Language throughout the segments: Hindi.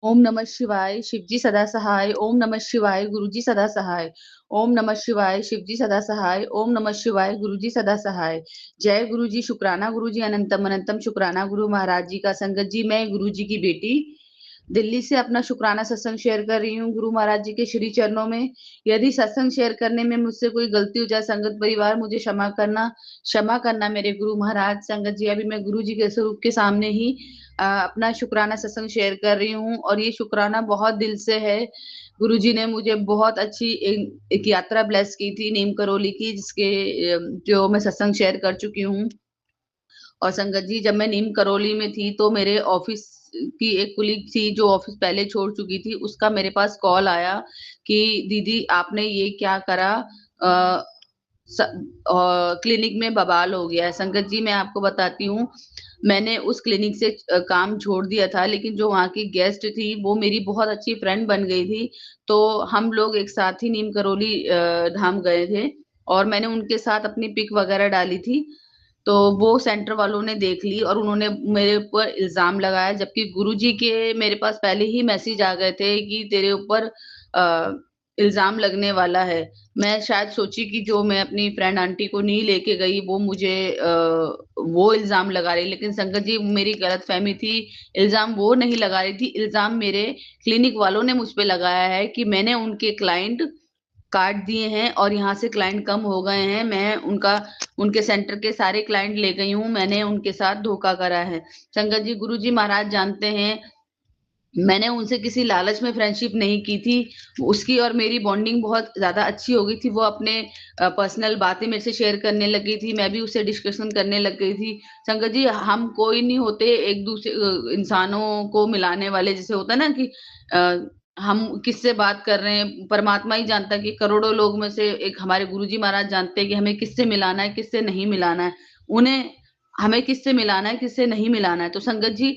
ओम नमः शिवाय, शिवजी सदा सहाय। ओम नमः शिवाय, गुरुजी सदा सहाय। ओम नमः शिवाय, शिवजी सदा सहाय। ओम नमः शिवाय, गुरुजी सदा सहाय। जय गुरुजी, शुक्राना गुरुजी, अनंतम अनंतम शुक्राना गुरु महाराज जी का। संगत जी, मैं गुरुजी की बेटी दिल्ली से अपना शुक्राना सत्संग शेयर कर रही हूँ गुरु महाराज जी के श्री चरणों में। यदि सत्संग शेयर करने में मुझसे कोई गलती हो जाए, संगत परिवार मुझे क्षमा करना मेरे गुरु महाराज। संगत जी, अभी मैं गुरु जी के स्वरूप के सामने ही अपना शुक्राना सत्संग शेयर कर रही हूँ, और ये शुक्राना बहुत दिल से है। गुरु जी ने मुझे बहुत अच्छी एक यात्रा ब्लेस की थी नीम करोली की, जिसके जो मैं सत्संग शेयर कर चुकी हूँ। और संगत जी, जब मैं नीम करोली में थी तो मेरे ऑफिस की एक कुलीग थी जो ऑफिस पहले छोड़ चुकी थी, उसका मेरे पास कॉल आया कि दीदी आपने ये क्या करा, क्लिनिक में बवाल हो गया है। संगत जी, मैं आपको बताती हूँ, मैंने उस क्लिनिक से काम छोड़ दिया था, लेकिन जो वहाँ की गेस्ट थी वो मेरी बहुत अच्छी फ्रेंड बन गई थी। तो हम लोग एक साथ ही नीम करोली धाम गए थे, और मैंने उनके साथ अपनी पिक वगैरह डाली थी। तो वो सेंटर वालों ने देख ली और उन्होंने मेरे ऊपर इल्जाम लगाया, जबकि गुरुजी के मेरे पास पहले ही मैसेज आ गए थे कि तेरे ऊपर अ, इल्जाम लगने वाला है। मैं शायद सोची कि जो मैं अपनी फ्रेंड आंटी को नहीं लेके गई वो मुझे वो इल्जाम लगा रही, लेकिन संगत जी, मेरी गलतफहमी थी। इल्जाम वो नहीं लगा रही थी, इल्जाम मेरे क्लिनिक वालों ने मुझ पे लगाया है कि मैंने उनके क्लाइंट काट दिए हैं और यहाँ से क्लाइंट कम हो गए हैं। मैं उनके सेंटर के सारे क्लाइंट ले गई हूँ, मैंने उनके साथ धोखा करा है। संगत जी, गुरुजी महाराज जानते हैं, मैंने उनसे किसी लालच में फ्रेंडशिप नहीं की थी। उसकी और मेरी बॉन्डिंग बहुत ज्यादा अच्छी हो गई थी। वो अपने पर्सनल बातें मेरे से शेयर करने लग गई थी, मैं भी उससे डिस्कशन करने लग गई थी। संगत जी, हम कोई नहीं होते एक दूसरे इंसानों को मिलाने वाले, जैसे होता है ना कि अ, हम किससे बात कर रहे हैं, परमात्मा ही जानता है कि करोड़ों लोग में से एक हमारे गुरुजी महाराज जानते हैं कि हमें किससे मिलाना है, किससे नहीं मिलाना है। उन्हें हमें किससे मिलाना है, किससे नहीं मिलाना है। तो संगत जी,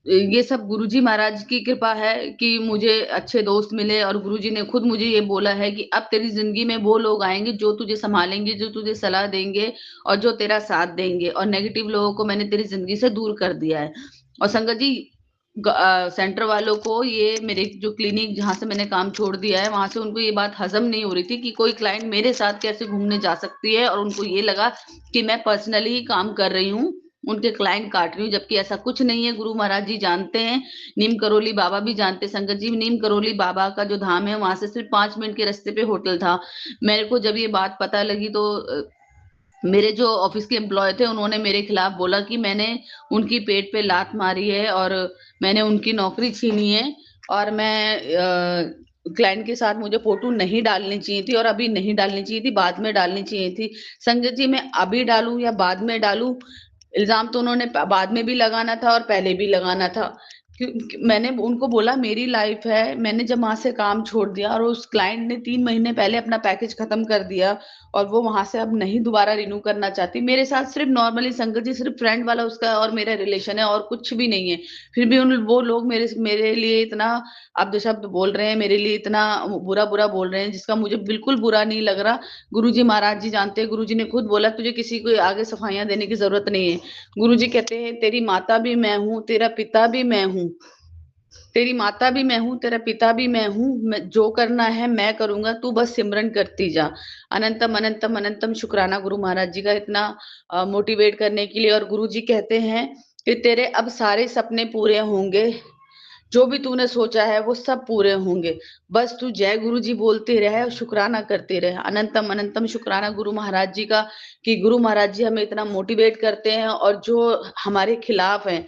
ये सब गुरुजी महाराज की कृपा है कि मुझे अच्छे दोस्त मिले, और गुरुजी ने खुद मुझे ये बोला है कि अब तेरी जिंदगी में वो लोग आएंगे जो तुझे संभालेंगे, जो तुझे सलाह देंगे और जो तेरा साथ देंगे, और नेगेटिव लोगों को मैंने तेरी जिंदगी से दूर कर दिया है। और संगत जी, सेंटर वालों को ये मेरे जो क्लिनिक जहां से मैंने काम छोड़ दिया है वहां से उनको ये बात हजम नहीं हो रही थी कि कोई क्लाइंट मेरे साथ कैसे घूमने जा सकती है, और उनको ये लगा कि मैं पर्सनली ही काम कर रही हूँ, उनके क्लाइंट काट रही हूँ, जबकि ऐसा कुछ नहीं है। गुरु महाराज जी जानते हैं, नीम करोली बाबा भी जानते हैं। संगत जी, नीम करोली बाबा का जो धाम है वहां से सिर्फ 5 मिनट के रास्ते पे होटल था। मेरे को जब ये बात पता लगी तो मेरे जो ऑफिस के एम्प्लॉय थे उन्होंने मेरे खिलाफ बोला कि मैंने उनकी पेट पे लात मारी है और मैंने उनकी नौकरी छीनी है, और मैं क्लाइंट के साथ मुझे फोटो नहीं डालनी चाहिए थी, और अभी नहीं डालनी चाहिए थी, बाद में डालनी चाहिए थी। संगत जी, मैं अभी डालूं या बाद में डालूं, इल्जाम तो उन्होंने बाद में भी लगाना था और पहले भी लगाना था। मैंने उनको बोला मेरी लाइफ है, मैंने जब वहां से काम छोड़ दिया और उस क्लाइंट ने 3 महीने पहले अपना पैकेज खत्म कर दिया, और वो वहां से अब नहीं दोबारा रिन्यू करना चाहती मेरे साथ, सिर्फ नॉर्मली संगत जी, सिर्फ फ्रेंड वाला उसका और मेरा रिलेशन है और कुछ भी नहीं है। फिर भी उन वो लोग मेरे मेरे लिए इतना अब्द शब्द बोल रहे हैं, मेरे लिए इतना बुरा बुरा बोल रहे हैं, जिसका मुझे बिल्कुल बुरा नहीं लग रहा। गुरुजी महाराज जी जानते हैं, गुरुजी ने खुद बोला तुझे किसी को आगे सफाइयां देने की जरूरत नहीं है। गुरुजी कहते हैं तेरी माता भी मैं हूँ, तेरा पिता भी मैं हूँ, तेरी माता भी मैं हूँ, तेरा पिता भी मैं हूँ, मैं जो करना है मैं करूंगा, तू बस सिमरन करती जा। अनंतम अनंतम अनंतम शुक्राना गुरु महाराज जी का, इतना मोटिवेट करने के लिए। और गुरु जी कहते हैं कि तेरे अब सारे सपने पूरे होंगे, जो भी तूने सोचा है वो सब पूरे होंगे, बस तू जय गुरु जी बोलते रहे और शुक्राना करते रहे। अनंतम अनंतम शुक्राना गुरु महाराज जी का, कि गुरु महाराज जी हमें इतना मोटिवेट करते हैं, और जो हमारे खिलाफ हैं,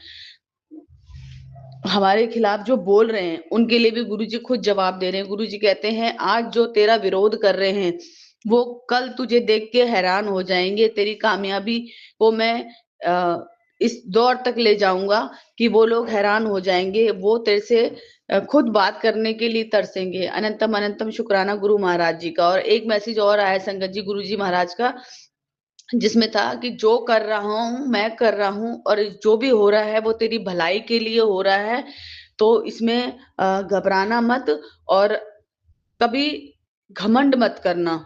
हमारे खिलाफ जो बोल रहे हैं, उनके लिए भी गुरुजी खुद जवाब दे रहे हैं। गुरुजी कहते हैं आज जो तेरा विरोध कर रहे हैं वो कल तुझे देख के हैरान हो जाएंगे, तेरी कामयाबी को मैं इस दौर तक ले जाऊंगा कि वो लोग हैरान हो जाएंगे, वो तेरे से खुद बात करने के लिए तरसेंगे। अनंतम अनंतम शुक्राना गुरु महाराज जी का। और एक मैसेज और आया संगत जी गुरु जी महाराज का, जिसमें था कि जो कर रहा हूं मैं कर रहा हूं, और जो भी हो रहा है वो तेरी भलाई के लिए हो रहा है, तो इसमें घबराना मत, और कभी घमंड मत करना।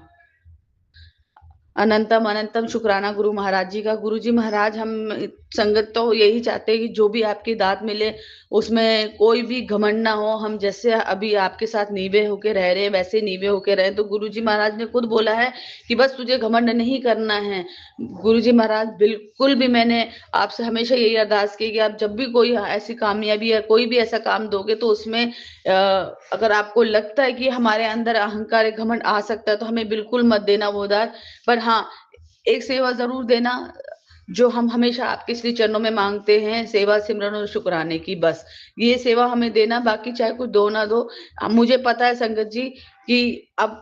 अनंतम अनंतम शुक्राना गुरु महाराज जी का। गुरु जी महाराज, हम संगत तो यही चाहते हैं कि जो भी आपकी दात मिले उसमें कोई भी घमंड ना हो। हम जैसे अभी आपके साथ नीवे होके रह रहे हैं वैसे नीवे होके रहे। तो गुरुजी महाराज ने खुद बोला है कि बस तुझे घमंड नहीं करना है। गुरुजी महाराज बिल्कुल भी, मैंने आपसे हमेशा यही अरदास की कि आप जब भी कोई ऐसी कामयाबी या कोई भी ऐसा काम दोगे तो उसमें अगर आपको लगता है कि हमारे अंदर अहंकार घमंड आ सकता है तो हमें बिल्कुल मत देना वो दान। पर हाँ, एक सेवा जरूर देना जो हम हमेशा आपके श्री चरणों में मांगते हैं, सेवा सिमरन और शुक्राने की। बस ये सेवा हमें देना, बाकी चाहे कुछ दो ना दो। मुझे पता है संगत जी कि अब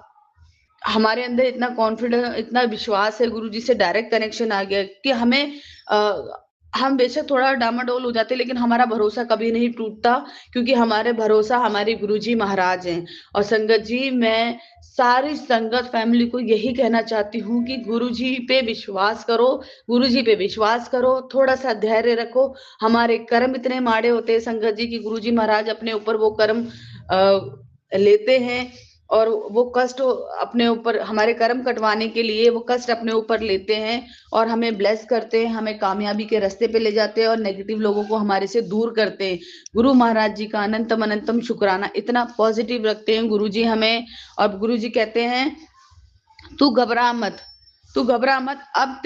हमारे अंदर इतना कॉन्फिडेंस, इतना विश्वास है, गुरु जी से डायरेक्ट कनेक्शन आ गया कि हम बेशक थोड़ा डामाडोल हो जाते लेकिन हमारा भरोसा कभी नहीं टूटता, क्योंकि हमारे भरोसा हमारे गुरुजी महाराज हैं। और संगत जी, मैं सारी संगत फैमिली को यही कहना चाहती हूँ कि गुरुजी पे विश्वास करो, गुरुजी पे विश्वास करो, थोड़ा सा धैर्य रखो। हमारे कर्म इतने माड़े होते हैं संगत जी कि गुरुजी महाराज अपने ऊपर वो कर्म लेते हैं और वो कष्ट अपने ऊपर, हमारे कर्म कटवाने के लिए वो कष्ट अपने ऊपर लेते हैं और हमें ब्लेस करते हैं, हमें कामयाबी के रास्ते पे ले जाते हैं और नेगेटिव लोगों को हमारे से दूर करते हैं। गुरु महाराज जी का अनंतम अनंतम शुक्राना, इतना पॉजिटिव रखते हैं गुरु जी हमें। और गुरु जी कहते हैं तू घबरा मत, तू घबरा मत, अब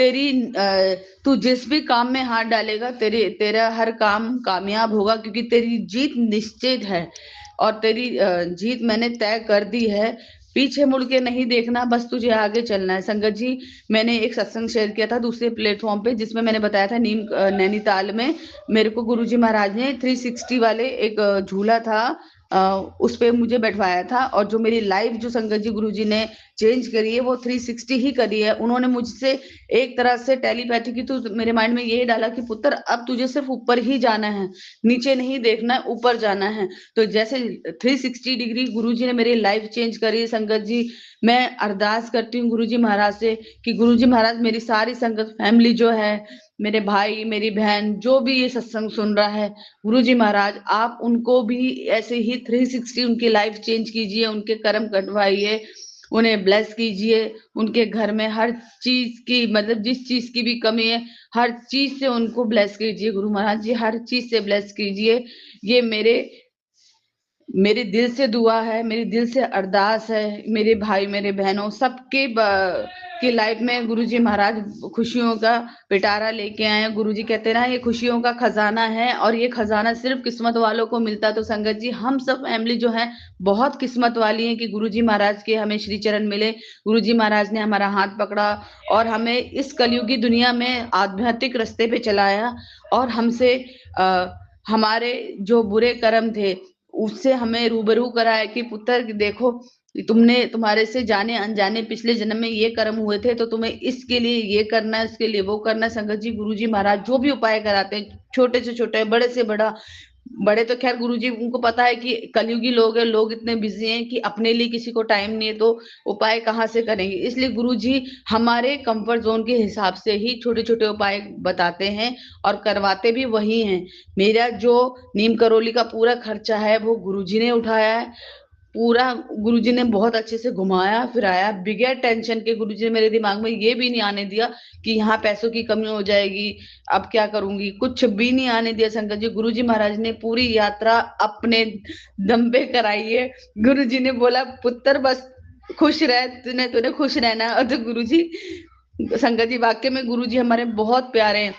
तू जिस भी काम में हाथ डालेगा तेरा हर काम कामयाब होगा, क्योंकि तेरी जीत निश्चित है और तेरी जीत मैंने तय कर दी है। पीछे मुड़ के नहीं देखना, बस तुझे आगे चलना है। संगत जी, मैंने एक सत्संग शेयर किया था दूसरे प्लेटफॉर्म पे जिसमें मैंने बताया था नैनीताल में मेरे को गुरुजी महाराज ने 360 वाले एक झूला था, उस पे मुझे बैठवाया था। और जो मेरी लाइफ जो संगत जी गुरुजी ने चेंज करी है वो 360 ही करी है। उन्होंने मुझसे एक तरह से टेलीपैथी की, तो मेरे माइंड में यही डाला कि पुत्र अब तुझे सिर्फ ऊपर ही जाना है, नीचे नहीं देखना है, ऊपर जाना है। तो जैसे 360 डिग्री गुरुजी ने मेरी लाइफ चेंज करी संगत जी। मैं अरदास करती हूँ गुरुजी महाराज से कि गुरुजी महाराज मेरी सारी संगत फैमिली जो है, मेरे भाई मेरी बहन जो भी ये सत्संग सुन रहा है, गुरुजी महाराज आप उनको भी ऐसे ही 360 उनकी लाइफ चेंज कीजिए, उनके कर्म कटवाइए, उन्हें ब्लेस कीजिए। उनके घर में हर चीज की, मतलब जिस चीज की भी कमी है हर चीज से उनको ब्लेस कीजिए गुरु महाराज जी, हर चीज से ब्लेस कीजिए। ये मेरे दिल से दुआ है, मेरी दिल से अरदास है। मेरे भाई मेरे बहनों सबके की लाइफ में गुरुजी महाराज खुशियों का पिटारा लेके आए हैं। गुरुजी कहते ना ये खुशियों का खजाना है और ये खजाना सिर्फ किस्मत वालों को मिलता। तो संगत जी, हम सब फैमिली जो है बहुत किस्मत वाली है कि गुरुजी महाराज के हमें श्री चरण मिले। गुरुजी महाराज ने हमारा हाथ पकड़ा और हमें इस कलयुगी दुनिया में आध्यात्मिक रास्ते पे चलाया और हमसे हमारे जो बुरे कर्म थे उससे हमें रूबरू कराया कि पुत्र देखो, तुम्हारे से जाने अनजाने पिछले जन्म में ये कर्म हुए थे, तो तुम्हें इसके लिए ये करना है, इसके लिए वो करना है। संगत जी, गुरुजी महाराज जो भी उपाय कराते हैं, छोटे से छोटे बड़े से बड़ा, बड़े तो खैर गुरुजी उनको पता है कि कलयुगी लोग हैं, लोग इतने बिजी हैं कि अपने लिए किसी को टाइम नहीं है, तो उपाय कहाँ से करेंगे। इसलिए गुरुजी हमारे कंफर्ट जोन के हिसाब से ही छोटे छोटे उपाय बताते हैं और करवाते भी वही हैं। मेरा जो नीम करोली का पूरा खर्चा है वो गुरुजी ने उठाया है, पूरा गुरुजी ने बहुत अच्छे से घुमाया फिराया, बिगैर टेंशन के। गुरुजी ने मेरे दिमाग में ये भी नहीं आने दिया कि यहाँ पैसों की कमी हो जाएगी, अब क्या करूंगी, कुछ भी नहीं आने दिया संगत जी। गुरुजी महाराज ने पूरी यात्रा अपने दम पे कराई है। गुरुजी ने बोला पुत्र बस खुश रह, तूने खुश रहना है। और तो गुरुजी, संगत जी वाकई में गुरुजी हमारे बहुत प्यारे हैं।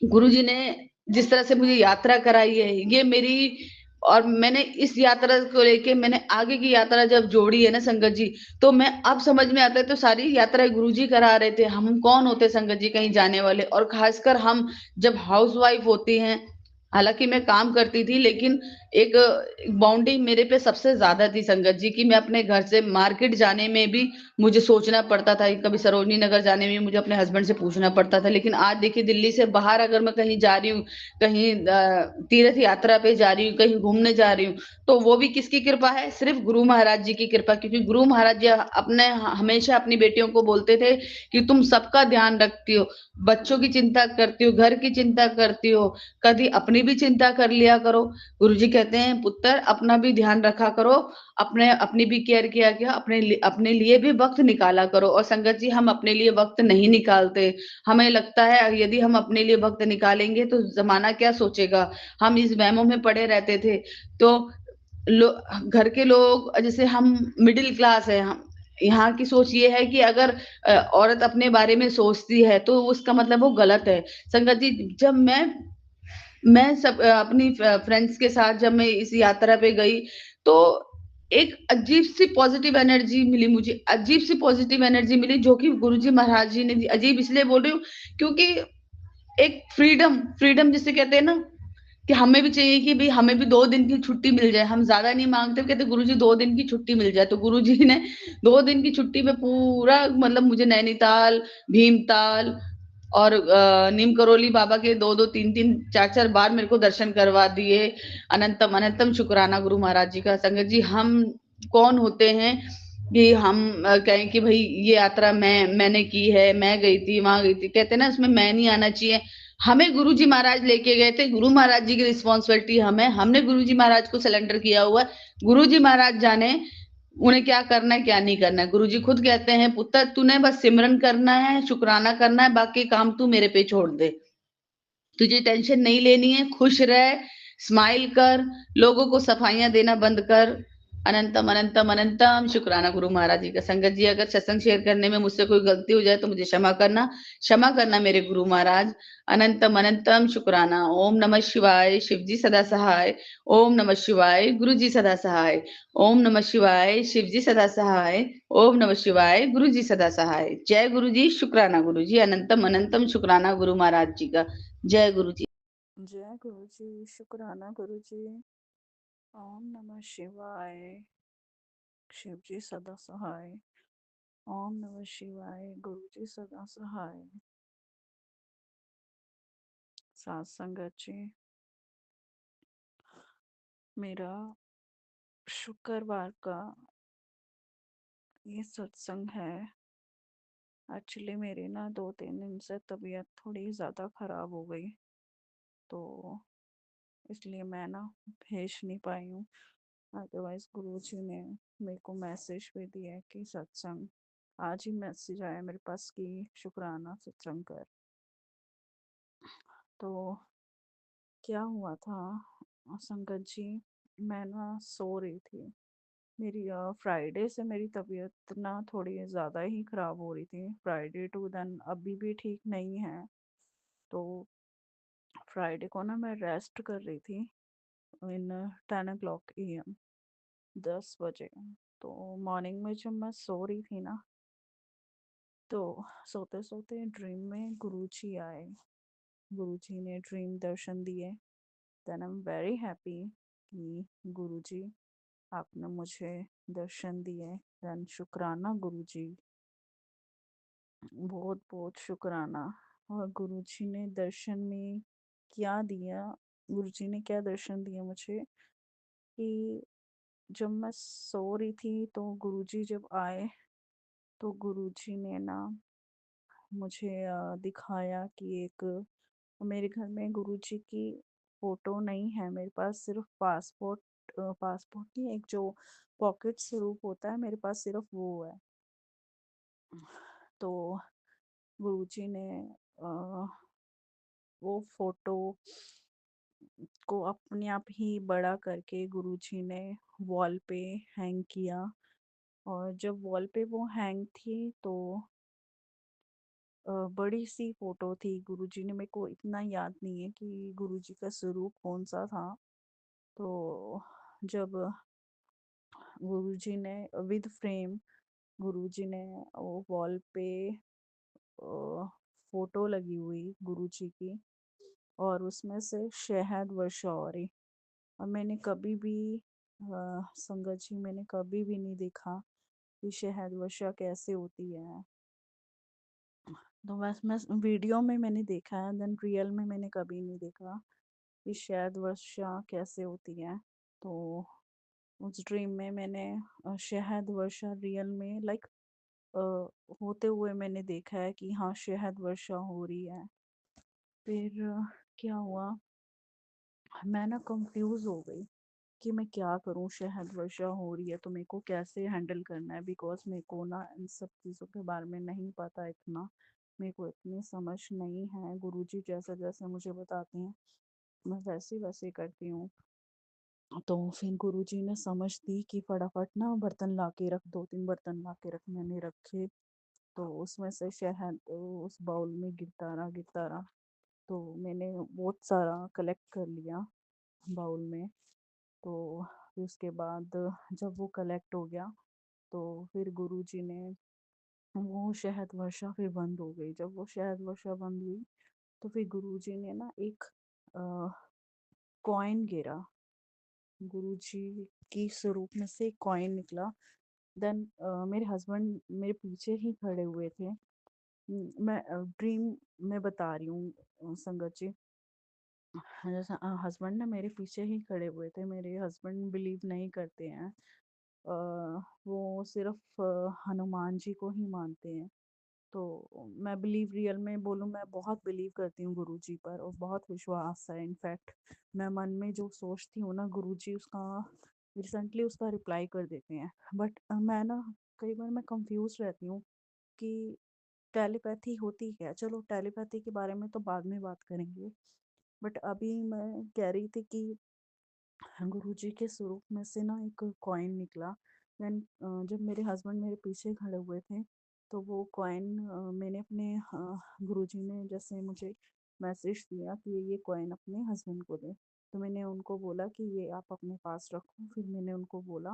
गुरुजी ने जिस तरह से मुझे यात्रा कराई है, ये मेरी, और मैंने इस यात्रा को लेके मैंने आगे की यात्रा जब जोड़ी है ना संगत जी, तो मैं अब समझ में आता है, तो सारी यात्रा गुरुजी करा रहे थे। हम कौन होते संगत जी कहीं जाने वाले, और खासकर हम जब हाउस वाइफ होती हैं, हालांकि मैं काम करती थी लेकिन एक बाउंड्री मेरे पे सबसे ज्यादा थी संगत जी, कि मैं अपने घर से मार्केट जाने में भी मुझे सोचना पड़ता था, कभी सरोजनी नगर जाने में मुझे अपने हस्बैंड से पूछना पड़ता था। लेकिन आज देखिए, दिल्ली से बाहर अगर मैं कहीं जा रही हूँ, कहीं तीर्थ यात्रा पे जा रही हूँ, कहीं घूमने जा रही हूँ, तो वो भी किसकी कृपा है? सिर्फ गुरु महाराज जी की कृपा। क्योंकि गुरु महाराज जी अपने हमेशा अपनी बेटियों को बोलते थे कि तुम सबका ध्यान रखती हो, बच्चों की चिंता करती हो, घर की चिंता करती हो, कभी अपनी भी चिंता कर लिया करो। गुरुजी कहते हैं पुत्र अपना भी ध्यान रखा करो, अपनी भी केयर किया किया अपने लिए भी वक़्त निकाला करो और संगत जी हम अपने लिए वक़्त नहीं निकालते। हमें लगता है यदि हम अपने लिए वक़्त निकालेंगे तो ज़माना क्या सोचेगा? हम इस वहमों में पड़े रहते थे। तो लो घर के लोग जैसे हम मिडल क्लास है हम यहाँ की सोच ये है कि अगर औरत अपने बारे में सोचती है तो उसका मतलब वो गलत है। संगत जी जब मैं अपनी फ्रेंड्स के साथ जब मैं इस यात्रा पे गई तो एक अजीब-सी पॉज़िटिव एनर्जी मिली मुझे, अजीब-सी पॉज़िटिव एनर्जी मिली जो कि गुरुजी महाराज जी ने दी। अजीब इसलिए बोल रही हूँ क्योंकि एक फ्रीडम जिसे कहते हैं ना कि हमें भी चाहिए कि भई हमें भी 2 दिन की छुट्टी मिल जाए। हम ज़्यादा नहीं माँगते, कहते गुरुजी 2 दिन की छुट्टी मिल जाए। तो गुरुजी ने 2 दिन की छुट्टी में पूरा मतलब मुझे नैनीताल, भीमताल और नीम करोली बाबा के 2-2 3-3 4-4 बार मेरे को दर्शन करवा दिए। अनंतम अनंतम शुक्राना गुरु महाराज जी का। संगत जी हम कौन होते हैं कि हम कहें कि भई ये यात्रा मैंने की है, मैं गई थी, वहाँ गई थी। कहते हैं ना उसमें मैं नहीं आना चाहिए। हमें गुरुजी महाराज लेके गए थे, गुरु महाराज जी की रिस्पॉन्सिबिलिटी हमें, हमने गुरुजी महाराज को सरेंडर किया हुआ है। गुरुजी महाराज जाने उन्हें क्या करना है, क्या नहीं करना है। गुरुजी खुद कहते हैं, "पुत्र तूने बस सिमरन करना है, शुकराना करना है, बाकी काम तू मेरे पे छोड़ दे। तुझे टेंशन नहीं लेनी है, खुश रह, स्माइल कर, लोगों को सफाइयाँ देना बंद कर। अनंतम, अनंतम, अनंतम शुक्राना गुरु महाराज जी का। संगत जी अगर सत्संग शेयर करने में मुझसे कोई गलती हो जाए तो मुझे क्षमा करना मेरे गुरु महाराज। अनंतम, अनंतम शुक्राना। ओम नमः शिवाय, शिव जी सदा सहाय। ओम नमः शिवाय, गुरु जी सदा सहाय। ओम नमः शिवाय, शिव जी सदा सहाय। ओम नमः शिवाय, गुरु जी सदा सहाय। जय गुरु जी, शुक्राना गुरु जी। अनंतम, अनंतम शुक्राना गुरु महाराज जी का। जय गुरु जी। जय गुरु जी, शुक्राना गुरु जी। ओम नमः शिवाय, शिव जी सदा सहाय। ओम नमः शिवाय, गुरु जी सदा सहाय। सात संगत जी, मेरा शुक्रवार का ये सत्संग है। एक्चुअली मेरी ना 2-3 दिन से तबीयत थोड़ी ज़्यादा ख़राब हो गई, तो इसलिए मैं ना भेज नहीं पाई हूँ। अदरवाइज़ गुरुजी ने मेरे को मैसेज भी दिया है कि सत्संग, आज ही मैसेज आया मेरे पास कि शुक्राना सत्संग कर। तो क्या हुआ था संगत जी, मैं ना सो रही थी। मेरी फ्राइडे से मेरी तबीयत ना थोड़ी ज़्यादा ही ख़राब हो रही थी। फ्राइडे टू देन अभी भी ठीक नहीं है। तो फ्राइडे को ना मैं रेस्ट कर रही थी इन 10 o'clock AM, 10 बजे। तो मॉर्निंग में जब मैं सो रही थी ना, तो सोते सोते ड्रीम में गुरुजी आए। गुरुजी ने ड्रीम दर्शन दिए। Then I am very happy कि गुरुजी आपने मुझे दर्शन दिए। देन शुक्राना गुरुजी, बहुत बहुत शुक्राना। और गुरुजी ने दर्शन में क्या दिया, गुरुजी ने क्या दर्शन दिया मुझे कि जब मैं सो रही थी तो गुरुजी जब आए तो गुरुजी ने ना मुझे दिखाया कि एक, मेरे घर में गुरुजी की फोटो नहीं है। मेरे पास सिर्फ पासपोर्ट, पासपोर्ट नहीं, एक जो पॉकेट स्वरूप होता है, मेरे पास सिर्फ वो है। तो गुरुजी ने अ, वो फोटो को अपने आप ही बड़ा करके गुरुजी ने वॉल पे हैंग किया। और जब वॉल पे वो हैंग थी तो बड़ी सी फोटो थी। गुरुजी ने, मेरे को इतना याद नहीं है कि गुरुजी का स्वरूप कौन सा था। तो जब गुरुजी ने विद फ्रेम, गुरुजी ने वो वॉल पे फोटो लगी हुई गुरुजी की, और उसमें से शहद वर्षा हो रही। और मैंने कभी भी संगत जी, मैंने कभी भी नहीं देखा कि शहद वर्षा कैसे होती है। तो बस मैं वीडियो में मैंने देखा है, देन रियल में मैंने कभी नहीं देखा कि शहद वर्षा कैसे होती है। तो उस ड्रीम में मैंने शहद वर्षा रियल में लाइक होते हुए मैंने देखा है कि हाँ शहद वर्षा हो रही है। फिर क्या हुआ मैं ना कंफ्यूज हो गई कि मैं क्या करूँ। शहद वर्षा हो रही है तो मेरे को कैसे हैंडल करना है, बिकॉज मेरे को ना इन सब चीज़ों के बारे में नहीं पता इतना, मेरे को इतनी समझ नहीं है। गुरुजी जैसा जैसा मुझे बताते हैं मैं वैसे वैसे करती हूँ। तो फिर गुरुजी ने समझ दी कि फटाफट ना बर्तन ला के रख, 2-3 बर्तन ला के रख। मैंने रखे तो उसमें से शहद उस बाउल में गिरता रहा। तो मैंने बहुत सारा कलेक्ट कर लिया बाउल में। तो फिर उसके बाद जब वो कलेक्ट हो गया तो फिर गुरुजी ने वो शहद वर्षा फिर बंद हो गई। जब वो शहद वर्षा बंद हुई तो फिर गुरुजी ने ना एक कॉइन गिरा, गुरुजी की स्वरूप में से एक कॉइन निकला। देन मेरे हस्बैंड मेरे पीछे ही खड़े हुए थे। मैं ड्रीम में बता रही हूँ संगत जी। जैसा हस्बैंड ना मेरे पीछे ही खड़े हुए थे। मेरे हस्बैंड बिलीव नहीं करते हैं, वो सिर्फ हनुमान जी को ही मानते हैं। तो मैं बिलीव रियल में बोलूँ, मैं बहुत बिलीव करती हूँ गुरुजी पर और बहुत विश्वास है। इनफैक्ट मैं मन में जो सोचती हूँ ना गुरुजी उसका रिसेंटली उसका रिप्लाई कर देते हैं। बट मैं ना कई बार मैं कंफ्यूज रहती हूँ कि टेलीपैथी होती क्या है। चलो टेलीपैथी के बारे में तो बाद में बात करेंगे, बट अभी मैं कह रही थी कि गुरुजी के स्वरूप में से ना एक कॉइन निकला। देन जब मेरे हस्बैंड मेरे पीछे खड़े हुए थे तो वो कॉइन मैंने अपने गुरुजी ने जैसे मुझे मैसेज दिया कि ये कॉइन अपने हस्बैंड को दे। तो मैंने उनको बोला कि ये आप अपने पास रखो। फिर मैंने उनको बोला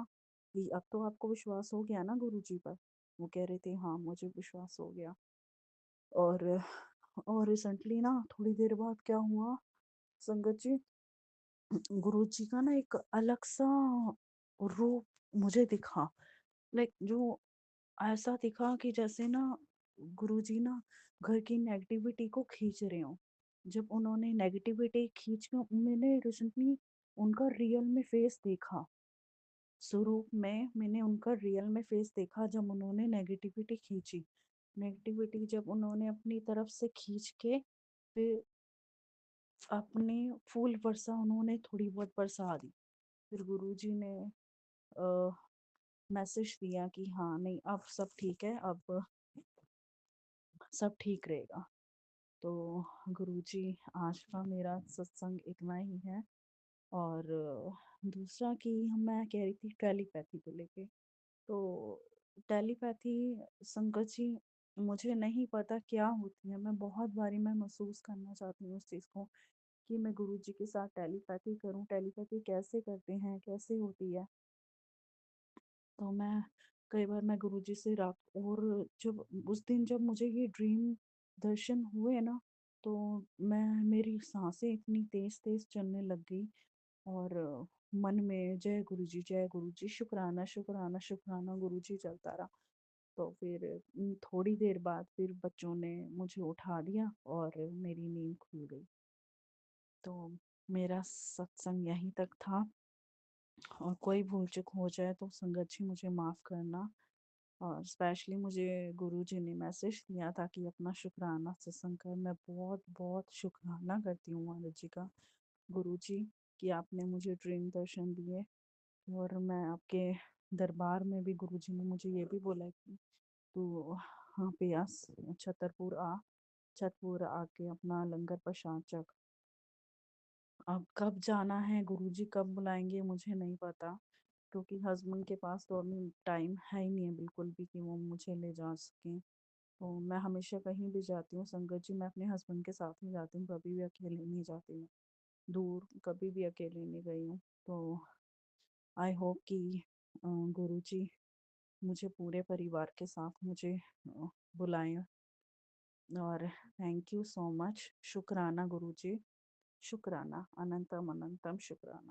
कि अब तो आपको विश्वास हो गया ना गुरुजी पर। वो कह रहे थे हाँ मुझे विश्वास हो गया। और रिसेंटली ना थोड़ी देर बाद क्या हुआ संगत जी, गुरुजी का ना एक अलग सा रूप मुझे दिखा। लाइक जो ऐसा दिखा कि जैसे ना गुरुजी ना घर की नेगेटिविटी को खींच रहे हो। जब उन्होंने नेगेटिविटी खींच के, मैंने रिसेंटली उनका रियल में फेस देखा। स्वरूप में मैंने उनका रियल में फेस देखा जब उन्होंने नेगेटिविटी खींची। नेगेटिविटी जब उन्होंने अपनी तरफ से खींच के फिर अपनी फूल वर्षा उन्होंने थोड़ी बहुत बरसा दी। फिर गुरुजी ने मैसेज दिया कि हाँ नहीं अब सब ठीक है, अब सब ठीक रहेगा। तो गुरुजी आज का मेरा सत्संग इतना ही है। और दूसरा कि मैं कह रही थी टेलीपैथी को लेके। तो टेलीपैथी संगत जी मुझे नहीं पता क्या होती है। मैं बहुत बारी मैं महसूस करना चाहती हूँ उस चीज़ को कि मैं गुरुजी के साथ टेलीपैथी करूँ। टेलीपैथी कैसे करते हैं, कैसे होती है। तो मैं कई बार मैं गुरुजी से रात, और जब उस दिन जब मुझे ये ड्रीम दर्शन हुए ना तो मैं मेरी सांसें इतनी तेज तेज चलने लग गई। और मन में जय गुरु जी, शुक्राना शुक्राना शुक्राना गुरु जी चलता रहा। तो फिर थोड़ी देर बाद फिर बच्चों ने मुझे उठा दिया और मेरी नींद खुल गई। तो मेरा सत्संग यहीं तक था। और कोई भूल चूक हो जाए तो संगत जी मुझे माफ़ करना। और स्पेशली मुझे गुरु जी ने मैसेज दिया था कि अपना शुक्राना सत्संग कर। मैं बहुत बहुत शुक्राना करती हूँ महाराज जी का, गुरु जी, कि आपने मुझे ड्रीम दर्शन दिए। और मैं आपके दरबार में भी गुरुजी ने मुझे ये भी बोला कि तू हाँ पियास छतरपुर आ, छतरपुर आके अपना लंगर प्रसाद चख। अब कब जाना है, गुरुजी कब बुलाएंगे मुझे नहीं पता, क्योंकि हस्बैंड के पास तो अभी टाइम है ही नहीं है बिल्कुल भी कि वो मुझे ले जा सकें। तो मैं हमेशा कहीं भी जाती हूँ संगत जी मैं अपने हस्बैंड के साथ ही जाती हूँ, कभी भी अकेले नहीं जाती हूँ। दूर कभी भी अकेले नहीं गई हूँ। तो आई होप कि गुरुजी मुझे पूरे परिवार के साथ मुझे बुलाएं। और थैंक यू सो मच। शुक्राना गुरुजी, शुक्राना, अनंतम अनंतम शुक्राना।